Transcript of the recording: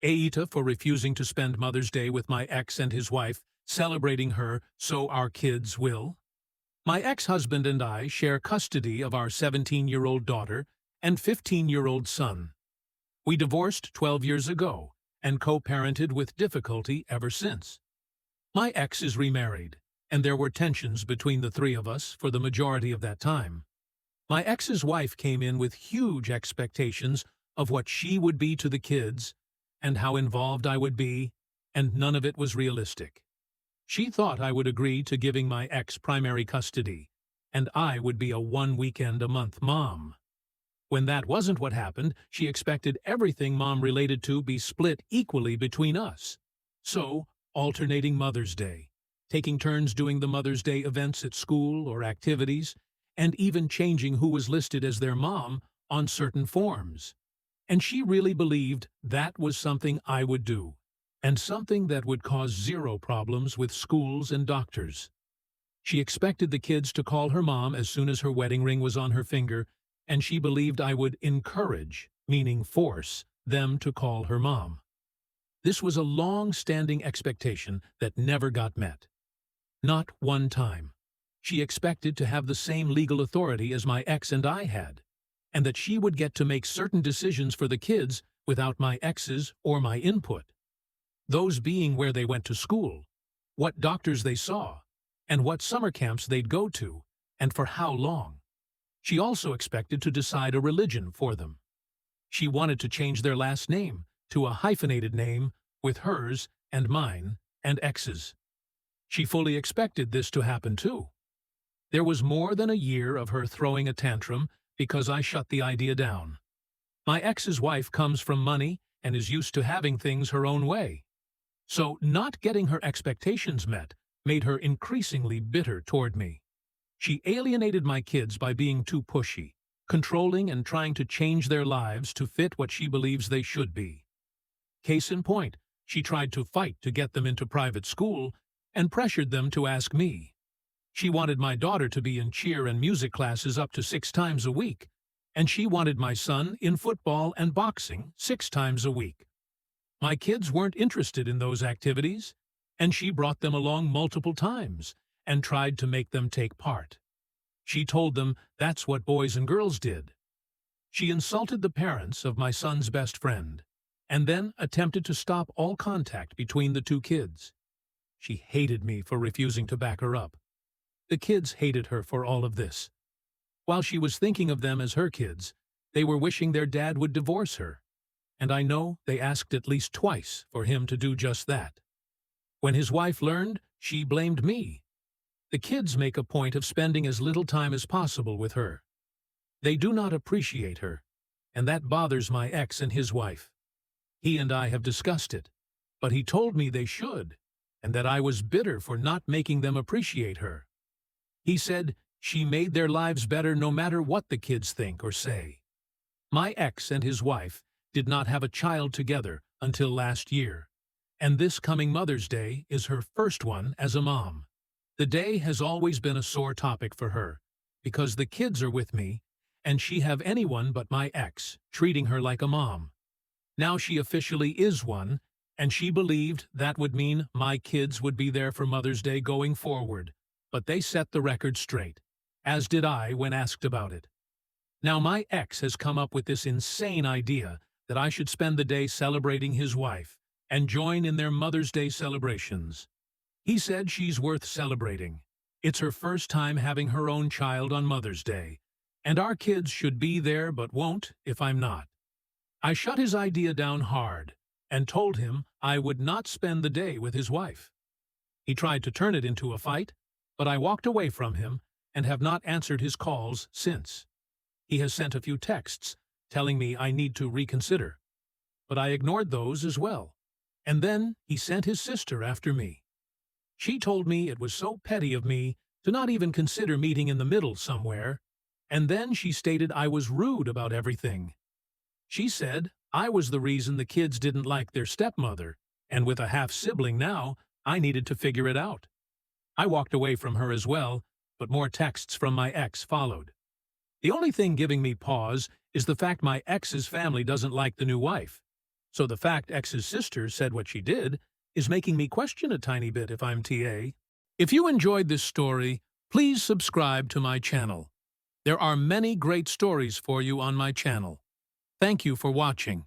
AITA for refusing to spend Mother's Day with my ex and his wife, celebrating her so our kids will. My ex-husband and I share custody of our 17-year-old daughter and 15-year-old son. We divorced 12 years ago and co-parented with difficulty ever since. My ex is remarried, and there were tensions between the three of us for the majority of that time. My ex's wife came in with huge expectations of what she would be to the kids and how involved I would be, and none of it was realistic. She thought I would agree to giving my ex primary custody, and I would be a one-weekend-a-month mom. When that wasn't what happened, she expected everything mom related to be split equally between us. So, alternating Mother's Day, taking turns doing the Mother's Day events at school or activities, and even changing who was listed as their mom on certain forms. And she really believed that was something I would do, and something that would cause zero problems with schools and doctors. She expected the kids to call her mom as soon as her wedding ring was on her finger, and she believed I would encourage, meaning force, them to call her mom. This was a long-standing expectation that never got met. Not one time. She expected to have the same legal authority as my ex and I had, and that she would get to make certain decisions for the kids without my ex's or my input. Those being where they went to school, what doctors they saw, and what summer camps they'd go to, and for how long. She also expected to decide a religion for them. She wanted to change their last name to a hyphenated name with hers and mine and ex's. She fully expected this to happen too. There was more than a year of her throwing a tantrum because I shut the idea down. My ex's wife comes from money and is used to having things her own way. So not getting her expectations met made her increasingly bitter toward me. She alienated my kids by being too pushy, controlling and trying to change their lives to fit what she believes they should be. Case in point, she tried to fight to get them into private school and pressured them to ask me. She wanted my daughter to be in cheer and music classes up to 6 times a week, and she wanted my son in football and boxing 6 times a week. My kids weren't interested in those activities, and she brought them along multiple times and tried to make them take part. She told them that's what boys and girls did. She insulted the parents of my son's best friend, and then attempted to stop all contact between the two kids. She hated me for refusing to back her up. The kids hated her for all of this. While she was thinking of them as her kids, they were wishing their dad would divorce her, and I know they asked at least twice for him to do just that. When his wife learned, she blamed me. The kids make a point of spending as little time as possible with her. They do not appreciate her, and that bothers my ex and his wife. He and I have discussed it, but he told me they should, and that I was bitter for not making them appreciate her. He said she made their lives better no matter what the kids think or say. My ex and his wife did not have a child together until last year, and this coming Mother's Day is her first one as a mom. The day has always been a sore topic for her, because the kids are with me, and she have anyone but my ex treating her like a mom. Now she officially is one, and she believed that would mean my kids would be there for Mother's Day going forward, but they set the record straight, as did I when asked about it. Now my ex has come up with this insane idea that I should spend the day celebrating his wife and join in their Mother's Day celebrations. He said she's worth celebrating. It's her first time having her own child on Mother's Day, and our kids should be there but won't if I'm not. I shut his idea down hard and told him I would not spend the day with his wife. He tried to turn it into a fight, but I walked away from him and have not answered his calls since. He has sent a few texts telling me I need to reconsider, but I ignored those as well. And then he sent his sister after me. She told me it was so petty of me to not even consider meeting in the middle somewhere, and then she stated I was rude about everything. She said I was the reason the kids didn't like their stepmother, and with a half-sibling now, I needed to figure it out. I walked away from her as well, but more texts from my ex followed. The only thing giving me pause is the fact my ex's family doesn't like the new wife. So the fact X's sister said what she did is making me question a tiny bit if I'm TA. If you enjoyed this story, please subscribe to my channel. There are many great stories for you on my channel. Thank you for watching.